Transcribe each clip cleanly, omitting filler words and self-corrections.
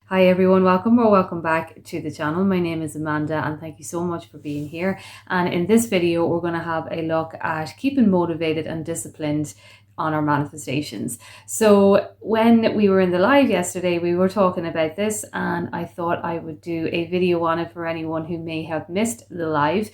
Hi everyone, welcome back to the channel. My name is Amanda and thank you so much for being here. And in this video, we're going to have a look at keeping motivated and disciplined on our manifestations. So when we were in the live yesterday, we were talking about this and I thought I would do a video on it for anyone who may have missed the live.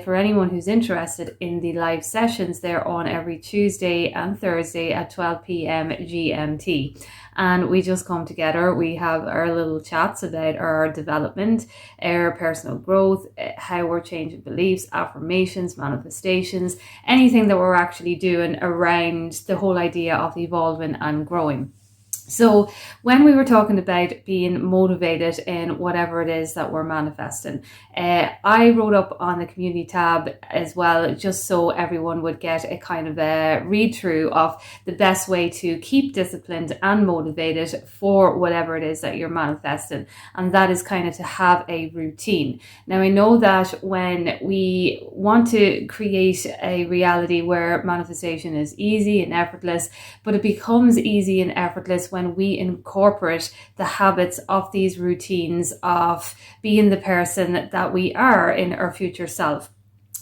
For anyone who's interested in the live sessions, they're on every Tuesday and Thursday at 12 p.m. GMT. And we just come together, we have our little chats about our development, our personal growth, how we're changing beliefs, affirmations, manifestations, anything that we're actually doing around the whole idea of evolving and growing. So when we were talking about being motivated in whatever it is that we're manifesting, I wrote up on the community tab as well, just so everyone would get a kind of a read through of the best way to keep disciplined and motivated for whatever it is that you're manifesting. And that is kind of to have a routine. Now, I know that when we want to create a reality where manifestation is easy and effortless, but it becomes easy and effortless when we incorporate the habits of these routines of being the person that we are in our future self.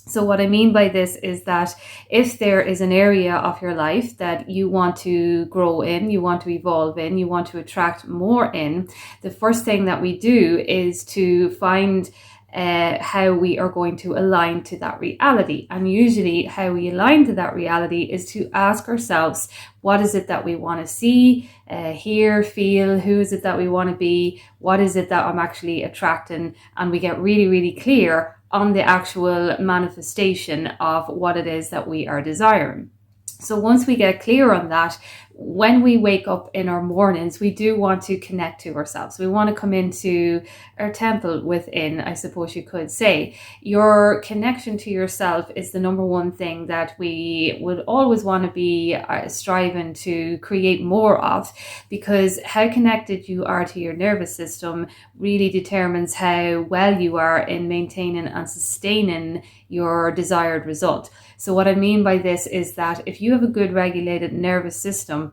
So what I mean by this is that if there is an area of your life that you want to grow in, you want to evolve in, you want to attract more in, the first thing that we do is to find how we are going to align to that reality. And usually how we align to that reality is to ask ourselves, what is it that we want to see, hear, feel? Who is it that we want to be? What is it that I'm actually attracting? And we get really, really clear on the actual manifestation of what it is that we are desiring. So once we get clear on that, when we wake up in our mornings, we do want to connect to ourselves. We want to come into our temple within, I suppose you could say. Your connection to yourself is the number one thing that we would always want to be striving to create more of, because how connected you are to your nervous system really determines how well you are in maintaining and sustaining your desired result. So what I mean by this is that if you have a good regulated nervous system,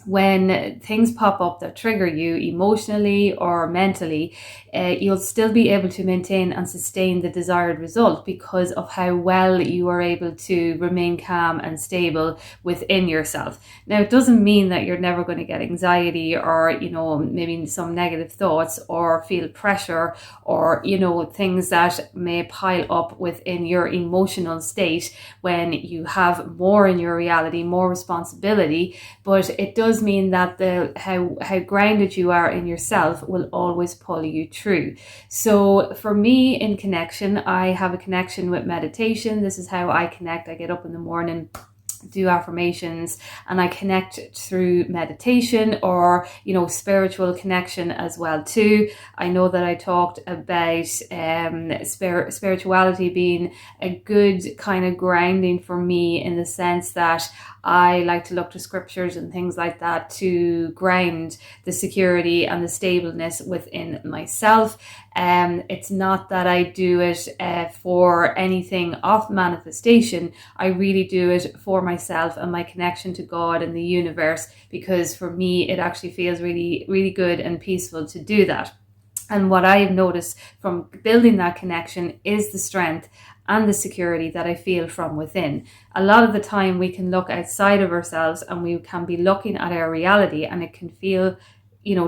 when things pop up that trigger you emotionally or mentally, you'll still be able to maintain and sustain the desired result because of how well you are able to remain calm and stable within yourself. Now, it doesn't mean that you're never going to get anxiety or, maybe some negative thoughts or feel pressure or, things that may pile up within your emotional state when you have more in your reality, more responsibility, but it does mean that how grounded you are in yourself will always pull you through. So for me, in connection, I have a connection with meditation. This is how I connect. I get up in the morning, do affirmations, and I connect through meditation or spiritual connection as well too. I know that I talked about spirituality being a good kind of grounding for me, in the sense that I like to look to scriptures and things like that to ground the security and the stableness within myself. It's not that I do it for anything of manifestation. I really do it for myself and my connection to God and the universe, because for me it actually feels really, really good and peaceful to do that. And what I've noticed from building that connection is the strength and the security that I feel from within. A lot of the time we can look outside of ourselves and we can be looking at our reality, and it can feel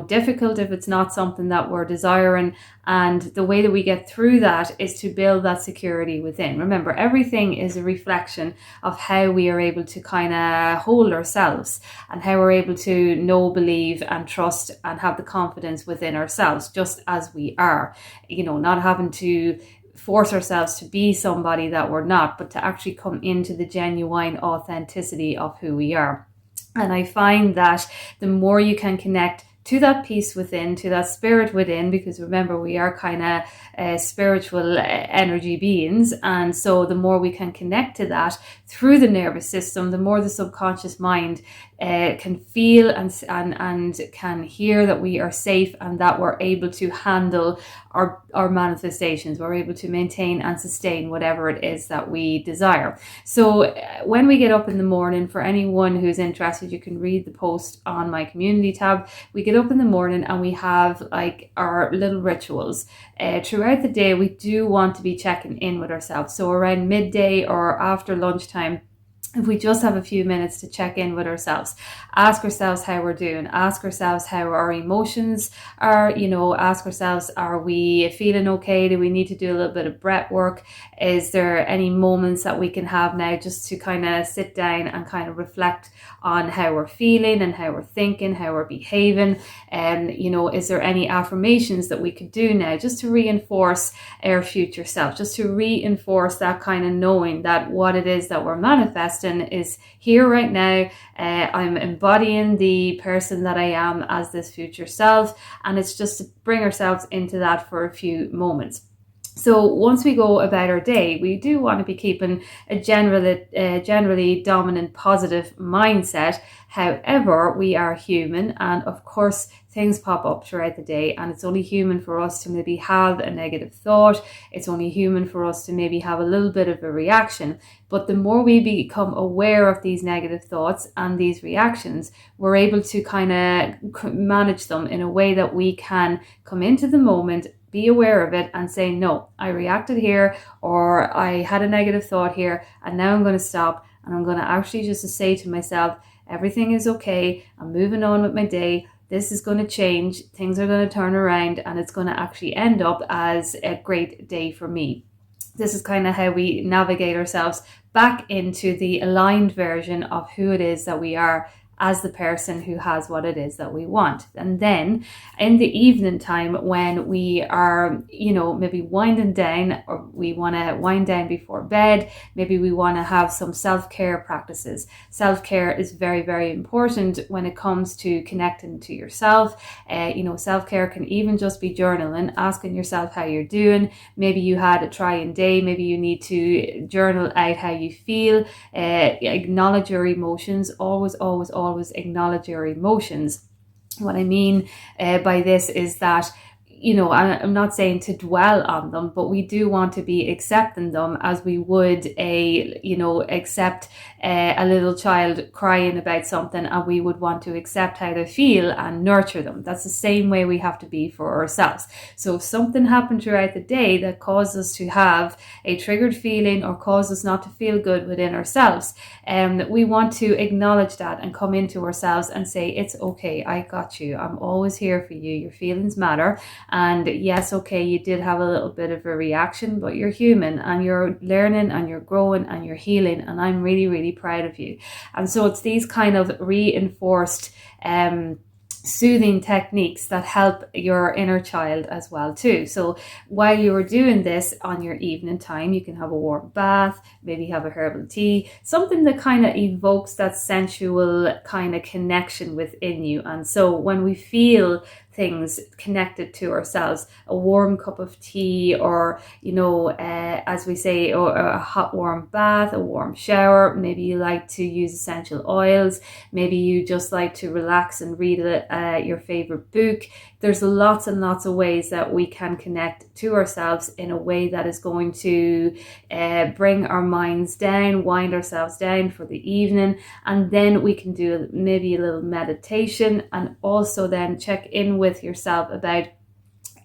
difficult if it's not something that we're desiring. And the way that we get through that is to build that security within. Remember, everything is a reflection of how we are able to kind of hold ourselves and how we're able to know, believe and trust and have the confidence within ourselves just as we are, not having to force ourselves to be somebody that we're not, but to actually come into the genuine authenticity of who we are. And I find that the more you can connect to that peace within, to that spirit within, because remember, we are kind of spiritual energy beings. And so the more we can connect to that through the nervous system, the more the subconscious mind can feel and can hear that we are safe and that we're able to handle our manifestations. We're able to maintain and sustain whatever it is that we desire. So when we get up in the morning, for anyone who's interested, you can read the post on my community tab. We get up in the morning and we have like our little rituals. Throughout the day, we do want to be checking in with ourselves. So around midday or after lunchtime, if we just have a few minutes to check in with ourselves, ask ourselves how we're doing, ask ourselves how our emotions are, ask ourselves, are we feeling okay? Do we need to do a little bit of breath work? Is there any moments that we can have now just to kind of sit down and kind of reflect on how we're feeling and how we're thinking, how we're behaving? Is there any affirmations that we could do now just to reinforce our future self, just to reinforce that kind of knowing that what it is that we're manifesting is here right now. I'm embodying the person that I am as this future self, and it's just to bring ourselves into that for a few moments. So once we go about our day, we do want to be keeping a generally dominant positive mindset. However, we are human, and of course things pop up throughout the day, and it's only human for us to maybe have a negative thought. It's only human for us to maybe have a little bit of a reaction. But the more we become aware of these negative thoughts and these reactions, we're able to kind of manage them in a way that we can come into the moment, be aware of it and say, no, I reacted here, or I had a negative thought here, and now I'm going to stop and I'm going to actually just say to myself, everything is okay. I'm moving on with my day. This is going to change. Things are going to turn around, and it's going to actually end up as a great day for me. This is kind of how we navigate ourselves back into the aligned version of who it is that we are as the person who has what it is that we want. And then in the evening time, when we are, maybe winding down, or we want to wind down before bed, maybe we want to have some self-care practices. Self-care is very, very important when it comes to connecting to yourself. Self-care can even just be journaling, asking yourself how you're doing. Maybe you had a trying day. Maybe you need to journal out how you feel. Acknowledge your emotions. Always acknowledge your emotions. What I mean by this is that, I'm not saying to dwell on them, but we do want to be accepting them as we would accept a little child crying about something, and we would want to accept how they feel and nurture them. That's the same way we have to be for ourselves. So if something happened throughout the day that caused us to have a triggered feeling or caused us not to feel good within ourselves, we want to acknowledge that and come into ourselves and say, it's okay, I got you. I'm always here for you. Your feelings matter. And yes, okay, you did have a little bit of a reaction, but you're human and you're learning and you're growing and you're healing. And I'm really, really proud of you. And so it's these kind of reinforced soothing techniques that help your inner child as well too. So while you are doing this on your evening time, you can have a warm bath, maybe have a herbal tea, something that kind of evokes that sensual kind of connection within you. And so when we feel things connected to ourselves, a warm cup of tea, or as we say, or a hot warm bath, a warm shower. Maybe you like to use essential oils, maybe you just like to relax and read your favorite book. There's lots and lots of ways that we can connect to ourselves in a way that is going to bring our minds down, wind ourselves down for the evening. And then we can do maybe a little meditation, and also then check in with yourself about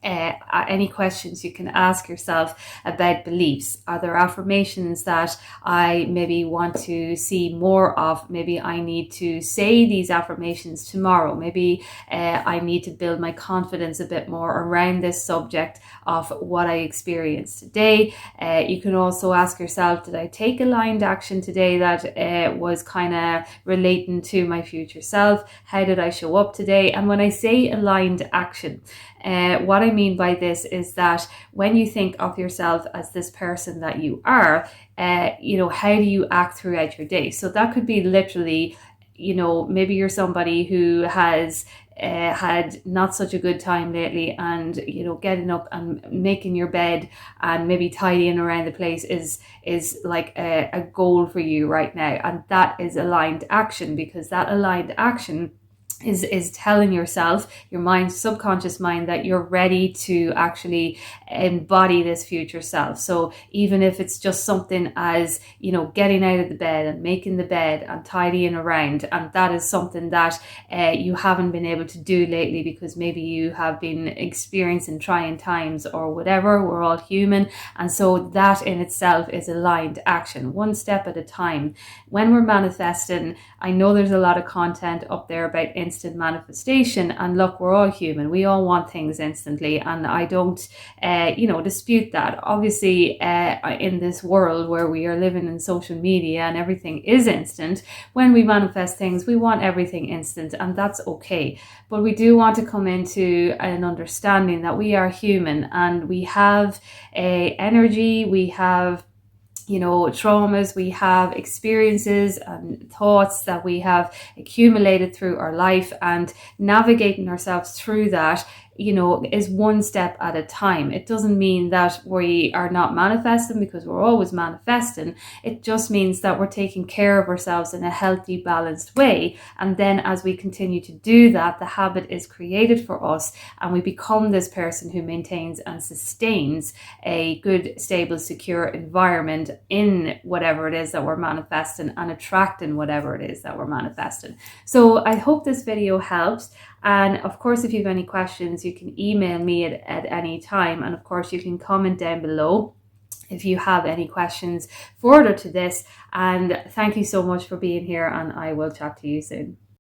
any questions you can ask yourself about beliefs. Are there affirmations that I maybe want to see more of? Maybe I need to say these affirmations tomorrow. Maybe I need to build my confidence a bit more around this subject of what I experienced today. You can also ask yourself, did I take aligned action today that was kind of relating to my future self? How did I show up today? And when I say aligned action, what I mean by this is that when you think of yourself as this person that you are, how do you act throughout your day? So that could be literally, maybe you're somebody who has had not such a good time lately, and getting up and making your bed and maybe tidying around the place is like a goal for you right now, and that is aligned action, because that aligned action is telling yourself, your mind, subconscious mind, that you're ready to actually embody this future self. So even if it's just something as, getting out of the bed and making the bed and tidying around, and that is something that you haven't been able to do lately because maybe you have been experiencing trying times or whatever. We're all human. And so that in itself is aligned action, one step at a time. When we're manifesting, I know there's a lot of content up there about instant manifestation, and look, we're all human. We all want things instantly, and I don't dispute that. Obviously, in this world where we are living in social media and everything is instant, when we manifest things, we want everything instant, and that's okay. But we do want to come into an understanding that we are human, and we have energy, we have traumas, we have experiences and thoughts that we have accumulated through our life, and navigating ourselves through that is one step at a time. It doesn't mean that we are not manifesting, because we're always manifesting. It just means that we're taking care of ourselves in a healthy, balanced way. And then as we continue to do that, the habit is created for us, and we become this person who maintains and sustains a good, stable, secure environment in whatever it is that we're manifesting, and attracting whatever it is that we're manifesting. So I hope this video helps. And of course, if you have any questions, you can email me at any time. And of course, you can comment down below if you have any questions further to this. And thank you so much for being here, and I will chat to you soon.